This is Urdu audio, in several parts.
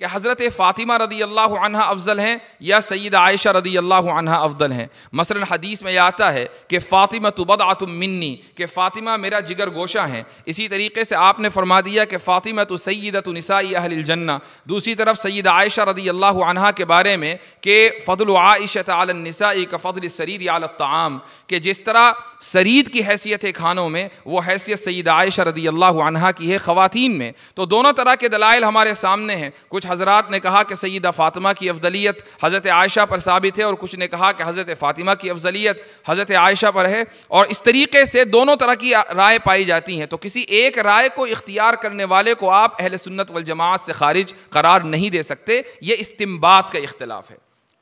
کہ حضرت فاطمہ رضی اللہ عنہ افضل ہیں یا سیدہ عائشہ رضی اللہ عنہ افضل ہیں؟ مثلا حدیث میں یہ آتا ہے کہ فاطمہ بضعۃ منی، کہ فاطمہ میرا جگر گوشہ ہیں۔ اسی طریقے سے آپ نے فرما دیا کہ فاطمہ سیدۃ نساء اہل الجنہ۔ دوسری طرف سیدہ عائشہ رضی اللہ عنہ کے بارے میں کہ فضل عائشہ علی النساء کفضل السرید علی الطعام، کہ جس طرح سرید کی حیثیت ہے کھانوں میں، وہ حیثیت سیدہ عائشہ رضی اللہ عنہ کی ہے خواتین میں۔ تو دونوں طرح کے دلائل ہمارے سامنے ہیں۔ کچھ حضرات نے کہا کہ سیدہ فاطمہ کی افضلیت حضرت عائشہ پر ثابت ہے، اور کچھ نے کہا کہ حضرت فاطمہ کی افضلیت حضرت عائشہ پر ہے، اور اس طریقے سے دونوں طرح کی رائے پائی جاتی ہیں۔ تو کسی ایک رائے کو اختیار کرنے والے کو آپ اہل سنت والجماعت سے خارج قرار نہیں دے سکتے، یہ استنباط کا اختلاف ہے۔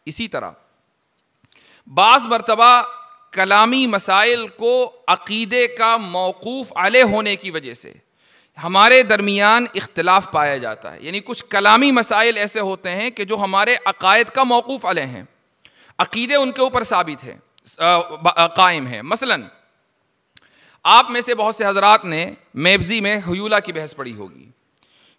اسی طرح بعض مرتبہ کلامی مسائل کو عقیدے کا موقوف علیہ ہونے کی وجہ سے ہمارے درمیان اختلاف پایا جاتا ہے، یعنی کچھ کلامی مسائل ایسے ہوتے ہیں کہ جو ہمارے عقائد کا موقوف علیہ ہیں، عقیدے ان کے اوپر ثابت ہے، قائم ہے۔ مثلا آپ میں سے بہت سے حضرات نے میبزی میں حیولہ کی بحث پڑھی ہوگی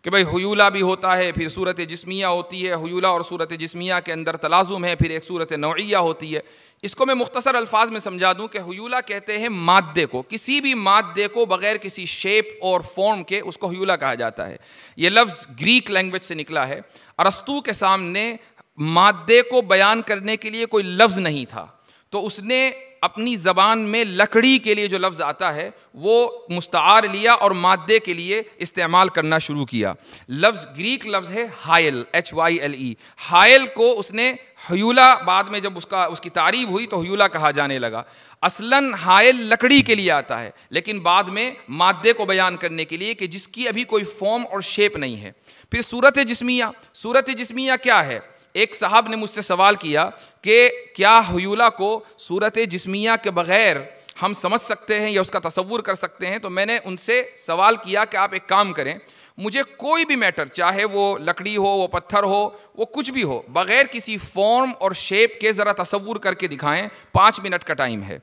کہ بھئی حیولہ بھی ہوتا ہے، پھر صورت جسمیہ ہوتی ہے، حیولہ اور صورت جسمیہ کے اندر تلازم ہے، پھر ایک صورت نوعیہ ہوتی ہے۔ اس کو میں مختصر الفاظ میں سمجھا دوں کہ حیولہ کہتے ہیں مادے کو، کسی بھی مادے کو بغیر کسی شیپ اور فارم کے، اس کو حیولہ کہا جاتا ہے۔ یہ لفظ گریک لینگویج سے نکلا ہے۔ ارسطو کے سامنے مادے کو بیان کرنے کے لیے کوئی لفظ نہیں تھا، تو اس نے اپنی زبان میں لکڑی کے لیے جو لفظ آتا ہے وہ مستعار لیا اور مادے کے لیے استعمال کرنا شروع کیا۔ لفظ گریک لفظ ہے ہائل، HYLE۔ ہائل کو اس نے حیولہ، بعد میں جب اس کی تعریف ہوئی تو حیولہ کہا جانے لگا۔ اصلاً ہائل لکڑی کے لیے آتا ہے، لیکن بعد میں مادے کو بیان کرنے کے لیے کہ جس کی ابھی کوئی فارم اور شیپ نہیں ہے۔ پھر صورت جسمیہ، صورت جسمیہ کیا ہے؟ ایک صاحب نے مجھ سے سوال کیا کہ کیا حیولہ کو صورت جسمیہ کے بغیر ہم سمجھ سکتے ہیں یا اس کا تصور کر سکتے ہیں؟ تو میں نے ان سے سوال کیا کہ آپ ایک کام کریں، مجھے کوئی بھی میٹر، چاہے وہ لکڑی ہو، وہ پتھر ہو، وہ کچھ بھی ہو، بغیر کسی فارم اور شیپ کے ذرا تصور کر کے دکھائیں۔ 5 منٹ کا ٹائم ہے۔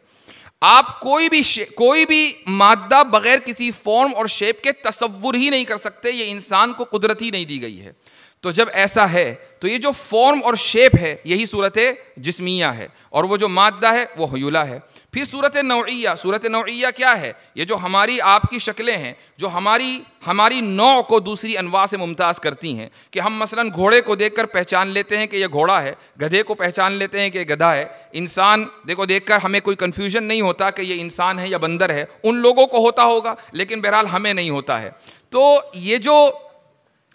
آپ کوئی بھی مادہ بغیر کسی فارم اور شیپ کے تصور ہی نہیں کر سکتے، یہ انسان کو قدرت ہی نہیں دی گئی ہے۔ تو جب ایسا ہے تو یہ جو فارم اور شیپ ہے یہی صورت جسمیہ ہے، اور وہ جو مادہ ہے وہ حیولہ ہے۔ پھر صورت نوعیہ، صورت نوعیہ کیا ہے؟ یہ جو ہماری آپ کی شکلیں ہیں، جو ہماری نوع کو دوسری انواع سے ممتاز کرتی ہیں، کہ ہم مثلا گھوڑے کو دیکھ کر پہچان لیتے ہیں کہ یہ گھوڑا ہے، گدھے کو پہچان لیتے ہیں کہ یہ گدھا ہے، انسان دیکھ کر ہمیں کوئی کنفیوژن نہیں ہوتا کہ یہ انسان ہے یا بندر ہے۔ ان لوگوں کو ہوتا ہوگا لیکن بہرحال ہمیں نہیں ہوتا ہے۔ تو یہ جو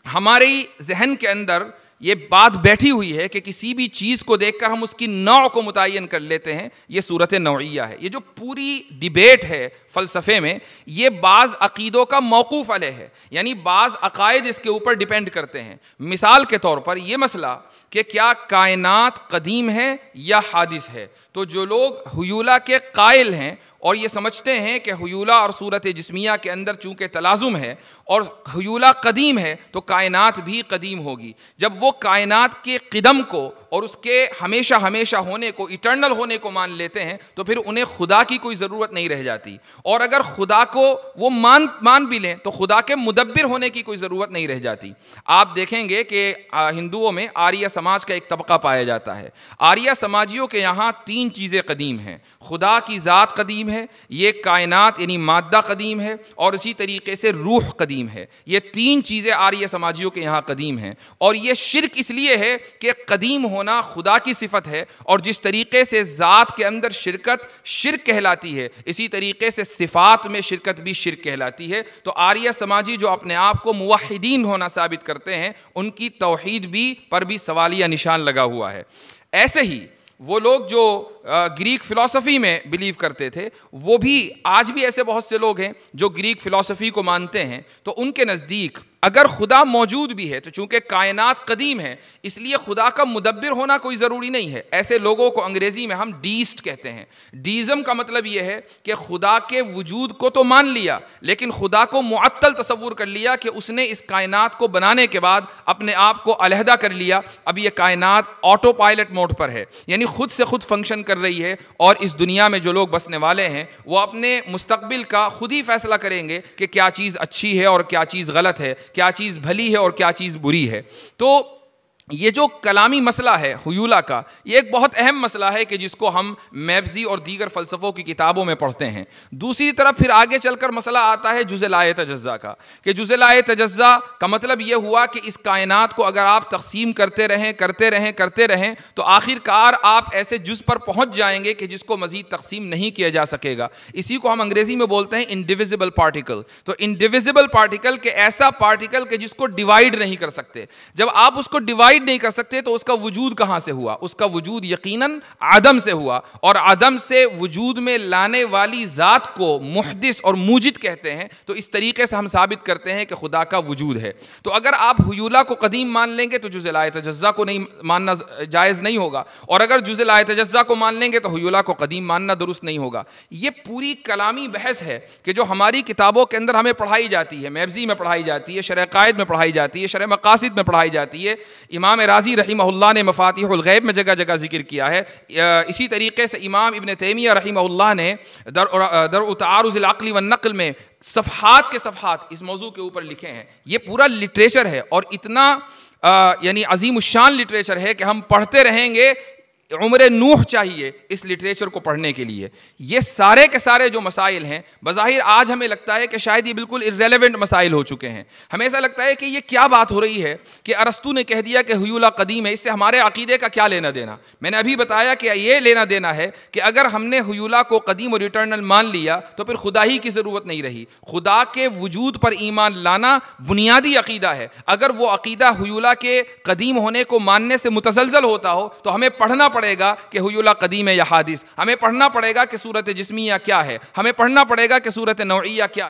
ہماری ذہن کے اندر یہ بات بیٹھی ہوئی ہے کہ کسی بھی چیز کو دیکھ کر ہم اس کی نوع کو متعین کر لیتے ہیں، یہ صورت نوعیہ ہے۔ یہ جو پوری ڈیبیٹ ہے فلسفے میں، یہ بعض عقیدوں کا موقوف علیہ ہے، یعنی بعض عقائد اس کے اوپر ڈیپینڈ کرتے ہیں۔ مثال کے طور پر یہ مسئلہ کہ کیا کائنات قدیم ہے یا حادث ہے، تو جو لوگ حیولہ کے قائل ہیں اور یہ سمجھتے ہیں کہ حیولہ اور صورت جسمیہ کے اندر چونکہ تلازم ہے اور حیولہ قدیم ہے تو کائنات بھی قدیم ہوگی، جب وہ کائنات کے قدم کو اور اس کے ہمیشہ ہمیشہ ہونے کو، ایٹرنل ہونے کو مان لیتے ہیں، تو پھر انہیں خدا کی کوئی ضرورت نہیں رہ جاتی، اور اگر خدا کو وہ مان بھی لیں تو خدا کے مدبر ہونے کی کوئی ضرورت نہیں رہ جاتی۔ آپ دیکھیں گے کہ ہندوؤں میں آریہ سماج کا ایک طبقہ پایا جاتا ہے۔ آریہ سماجیوں کے یہاں 3 چیزیں قدیم ہیں۔ خدا کی ذات قدیم ہے، یہ کائنات یعنی مادہ قدیم ہے، اور اسی طریقے سے روح قدیم ہے۔ یہ 3 چیزیں آریہ سماجیوں کے یہاں قدیم ہیں، اور یہ شرک اس لیے ہے کہ قدیم ہونا خدا کی صفت ہے، اور جس طریقے سے ذات کے اندر شرک کہلاتی ہے، اسی طریقے سے صفات میں شرکت بھی شرک کہلاتی ہے۔ تو آریہ سماجی جو اپنے آپ کو موحدین ہونا ثابت کرتے ہیں، ان کی توحید پر بھی سوالیہ نشان لگا ہوا ہے۔ ایسے ہی وہ لوگ جو گریک فلسفی میں بلیو کرتے تھے، وہ بھی آج بھی ایسے بہت سے لوگ ہیں جو گریک فلسفی کو مانتے ہیں، تو ان کے نزدیک اگر خدا موجود بھی ہے تو چونکہ کائنات قدیم ہے، اس لیے خدا کا مدبر ہونا کوئی ضروری نہیں ہے۔ ایسے لوگوں کو انگریزی میں ہم ڈیسٹ کہتے ہیں۔ ڈیزم کا مطلب یہ ہے کہ خدا کے وجود کو تو مان لیا، لیکن خدا کو معطل تصور کر لیا کہ اس نے اس کائنات کو بنانے کے بعد اپنے آپ کو علیحدہ کر لیا، اب یہ کائنات آٹو پائلٹ موڈ پر ہے، یعنی خود سے خود فنکشن کر کر رہی ہے، اور اس دنیا میں جو لوگ بسنے والے ہیں وہ اپنے مستقبل کا خود ہی فیصلہ کریں گے کہ کیا چیز اچھی ہے اور کیا چیز غلط ہے، کیا چیز بھلی ہے اور کیا چیز بری ہے۔ تو یہ جو کلامی مسئلہ ہے حیولہ کا، یہ ایک بہت اہم مسئلہ ہے کہ جس کو ہم میبزی اور دیگر فلسفوں کی کتابوں میں پڑھتے ہیں۔ دوسری طرف پھر آگے چل کر مسئلہ آتا ہے جزء لا یتجزا کا، کہ جزء لا یتجزا کا مطلب یہ ہوا کہ اس کائنات کو اگر آپ تقسیم کرتے رہیں تو آخر کار آپ ایسے جز پر پہنچ جائیں گے کہ جس کو مزید تقسیم نہیں کیا جا سکے گا۔ اسی کو ہم انگریزی میں بولتے ہیں انڈیویزیبل پارٹیکل۔ تو انڈیویزیبل پارٹیکل کہ ایسا پارٹیکل کہ جس کو ڈیوائیڈ نہیں کر سکتے۔ جب آپ اس کو ڈیوائیڈ نہیں کر سکتے تو اس کا وجود کہاں سے ہوا؟ اس کا وجود یقیناً عدم سے ہوا، اور عدم سے وجود میں لانے والی ذات کو محدث اور موجد کہتے ہیں۔ تو اس طریقے سے ہم ثابت کرتے ہیں کہ خدا کا وجود ہے۔ تو اگر آپ حیولہ کو قدیم مان لیں گے تو جزء لا یتجزا کو نہیں ماننا جائز نہیں ہوگا، اور اگر جزء لا یتجزا کو مان لیں گے تو حیولہ کو قدیم ماننا درست نہیں ہوگا۔ یہ پوری کلامی بحث ہے کہ جو ہماری کتابوں کے اندر ہمیں پڑھائی جاتی ہے، میبزی میں پڑھائی جاتی ہے، شرح قائد میں پڑھائی جاتی ہے، شرح مقاصد میں پڑھائی جاتی ہے۔ امام رازی رحمہ اللہ نے مفاتیح الغیب میں جگہ جگہ ذکر کیا ہے۔ اسی طریقے سے امام ابن تیمیہ رحمہ اللہ نے درء تعارض العقل والنقل میں صفحات کے صفحات اس موضوع کے اوپر لکھے ہیں۔ یہ پورا لٹریچر ہے، اور اتنا یعنی عظیم الشان لٹریچر ہے کہ ہم پڑھتے رہیں گے، عمر نوح چاہیے اس لٹریچر کو پڑھنے کے لیے۔ یہ سارے کے سارے جو مسائل ہیں بظاہر آج ہمیں لگتا ہے کہ شاید یہ بالکل irrelevant مسائل ہو چکے ہیں۔ ہمیں ایسا لگتا ہے کہ یہ کیا بات ہو رہی ہے کہ ارسطو نے کہہ دیا کہ حیولہ قدیم ہے، اس سے ہمارے عقیدے کا کیا لینا دینا؟ میں نے ابھی بتایا کہ یہ لینا دینا ہے کہ اگر ہم نے حیولہ کو قدیم اور ایٹرنل مان لیا تو پھر خدا ہی کی ضرورت نہیں رہی۔ خدا کے وجود پر ایمان لانا بنیادی عقیدہ ہے۔ اگر وہ عقیدہ حیولہ کے قدیم ہونے کو ماننے سے متزلزل ہوتا ہو تو ہمیں پڑھنا پڑے گا کہ حیولہ قدیم ہے یا حادث، ہمیں پڑھنا پڑے گا کہ صورت جسمیہ کیا ہے، ہمیں پڑھنا پڑے گا کہ صورت نوعیہ کیا